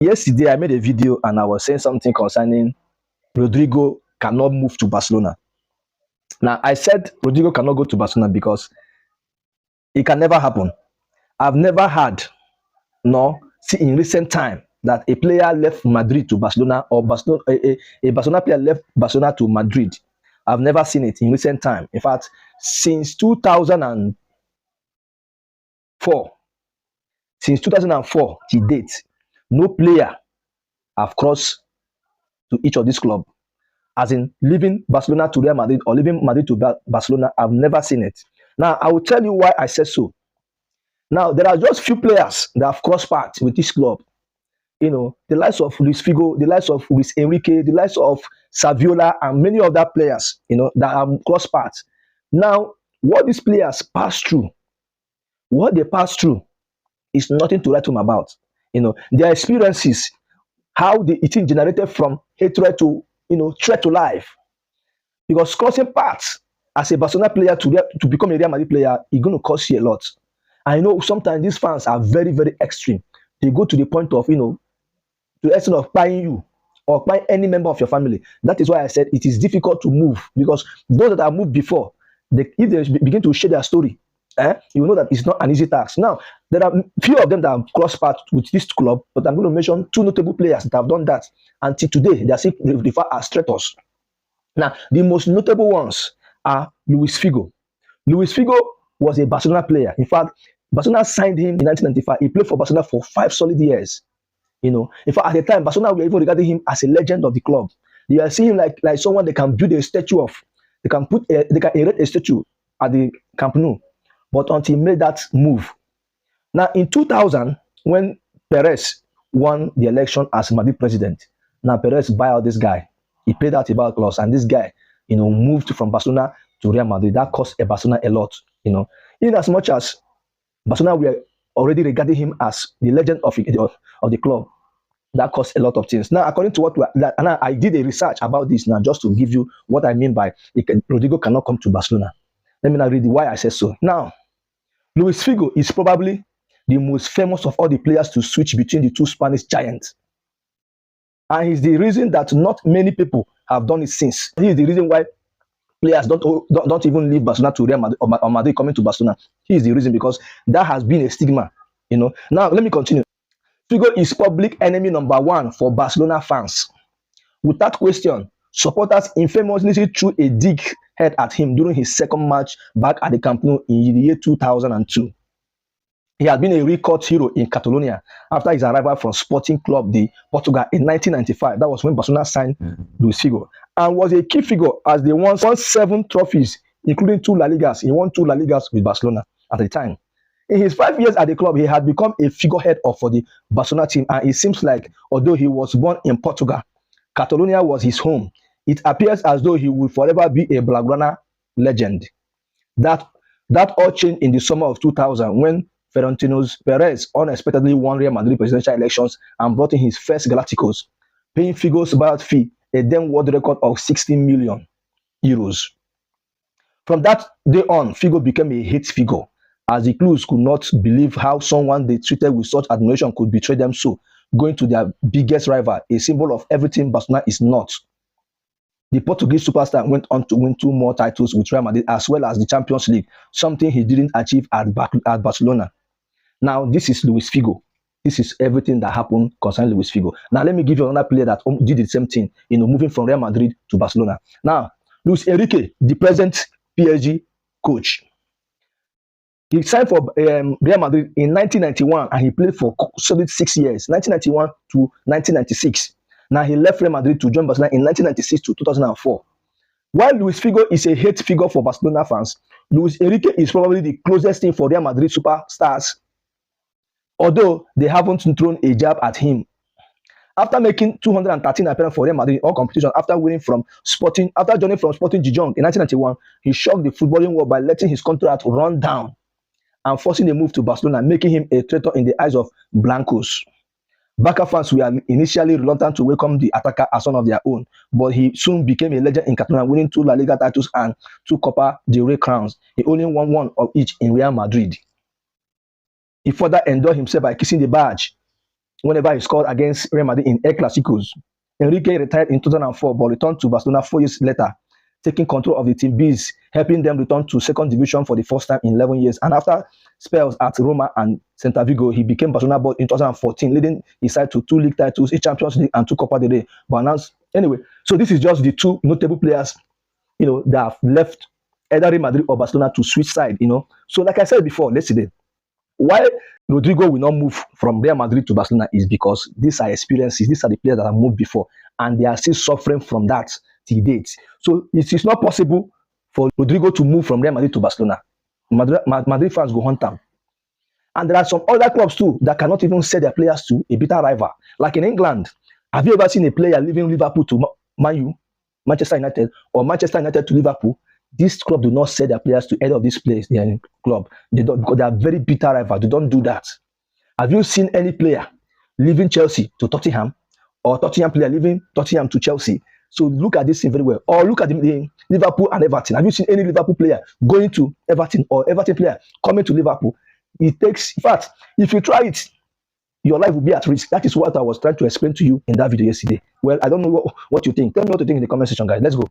Yesterday, I made a video and I was saying something concerning Rodrigo cannot move to Barcelona. Now, I said Rodrigo cannot go to Barcelona because it can never happen. I've never had, no, see in recent time that a player left Madrid to Barcelona or a Barcelona player left Barcelona to Madrid. I've never seen it in recent time. In fact, since 2004, to date, no player have crossed to each of these clubs. As in leaving Barcelona to Real Madrid or leaving Madrid to Barcelona, I've never seen it. Now, I will tell you why I said so. Now, there are just few players that have crossed paths with this club. The likes of Luis Figo, the likes of Luis Enrique, the likes of Saviola, and many other players, that have crossed paths. Now, what these players pass through, what they pass through is nothing to write home about. Their experiences, how it is generated from hatred to, threat to life. Because crossing paths as a Barcelona player to become a Real Madrid player is going to cost you a lot. I know sometimes these fans are very, very extreme. They go to the point of, to the extent of buying you or buying any member of your family. That is why I said it is difficult to move, because those that have moved before, if they begin to share their story, you know that it's not an easy task. Now, there are few of them that have crossed paths with this club, but I'm going to mention two notable players that have done that. Until today, they are still referred as traitors. Now, the most notable ones are Luis Figo. Luis Figo was a Barcelona player. In fact, Barcelona signed him in 1995. He played for Barcelona for 5 solid years. In fact, at the time, Barcelona were even regarding him as a legend of the club. They are seeing him like someone they can build a statue of. They can erect a statue at the Camp Nou. But until he made that move. Now, in 2000, when Perez won the election as Madrid president, now Perez buy out this guy. He paid out about clause, and this guy, moved from Barcelona to Real Madrid. That cost Barcelona a lot, in as much as Barcelona were already regarding him as the legend of the club. That cost a lot of things. Now, according to and I did a research about this now, just to give you what I mean by Rodrigo cannot come to Barcelona. Let me now read why I said so. Now, Luis Figo is probably the most famous of all the players to switch between the two Spanish giants. And he's the reason that not many people have done it since. He is the reason why players don't even leave Barcelona to Real Madrid or Madrid coming to Barcelona. He is the reason, because that has been a stigma. Now, let me continue. Figo is public enemy number 1 for Barcelona fans. Without question, supporters infamously threw a dig head at him during his second match back at the Camp Nou in the year 2002. He had been a real cult hero in Catalonia after his arrival from Sporting Club de Portugal in 1995. That was when Barcelona signed Luis Figo, and was a key figure as they won 7 trophies, including 2 La Ligas. He won 2 La Ligas with Barcelona at the time. In his 5 years at the club, he had become a figurehead for the Barcelona team, and it seems like, although he was born in Portugal, Catalonia was his home. It appears as though he will forever be a Blaugrana legend. That all changed in the summer of 2000 when Florentino Perez unexpectedly won Real Madrid presidential elections and brought in his first Galacticos, paying Figo's buyout fee, a then world record of 16 million euros. From that day on, Figo became a hate figure, as the clubs could not believe how someone they treated with such admiration could betray them so, going to their biggest rival, a symbol of everything Barcelona is not. The Portuguese superstar went on to win 2 more titles with Real Madrid, as well as the Champions League, something he didn't achieve at Barcelona. Now, this is Luis Figo. This is everything that happened concerning Luis Figo. Now, let me give you another player that did the same thing, moving from Real Madrid to Barcelona. Now, Luis Enrique, the present PSG coach. He signed for Real Madrid in 1991, and he played for solid 6 years, 1991 to 1996. Now, he left Real Madrid to join Barcelona in 1996 to 2004. While Luis Figo is a hate figure for Barcelona fans, Luis Enrique is probably the closest thing for Real Madrid superstars, although they haven't thrown a jab at him. After making 213 appearances for Real Madrid in all competitions, after joining from Sporting Gijón in 1991, he shocked the footballing world by letting his contract run down and forcing a move to Barcelona, making him a traitor in the eyes of Blancos. Barca fans were initially reluctant to welcome the attacker as one of their own, but he soon became a legend in Catalonia, winning 2 La Liga titles and 2 Copa del Rey crowns. He only won 1 of each in Real Madrid. He further endorsed himself by kissing the badge whenever he scored against Real Madrid in El Clasicos. Enrique retired in 2004 but returned to Barcelona 4 years later, taking control of the team B's, helping them return to second division for the first time in 11 years. And after spells at Roma and Celta Vigo, he became Barcelona boss in 2014, leading his side to 2 league titles, a Champions League and 2 Copa del Rey. But announced anyway. So this is just the 2 notable players, that have left either Real Madrid or Barcelona to switch side. So like I said before, yesterday, why Rodrigo will not move from Real Madrid to Barcelona is because these are experiences, these are the players that have moved before, and they are still suffering from that till date. So it is not possible for Rodrigo to move from Real Madrid to Barcelona. Madrid fans go hunt him. And there are some other clubs too that cannot even sell their players to a bitter rival. Like in England, have you ever seen a player leaving Liverpool to Man U, Manchester United, or Manchester United to Liverpool? This club do not sell their players to any of these players. They are in club. They don't, because they are very bitter rivals. They don't do that. Have you seen any player leaving Chelsea to Tottenham, or Tottenham player leaving Tottenham to Chelsea? So look at this thing very well. Or look at the Liverpool and Everton. Have you seen any Liverpool player going to Everton, or Everton player coming to Liverpool? It takes, in fact, if you try it, your life will be at risk. That is what I was trying to explain to you in that video yesterday. Well, I don't know what you think. Tell me what you think in the comment section, guys. Let's go.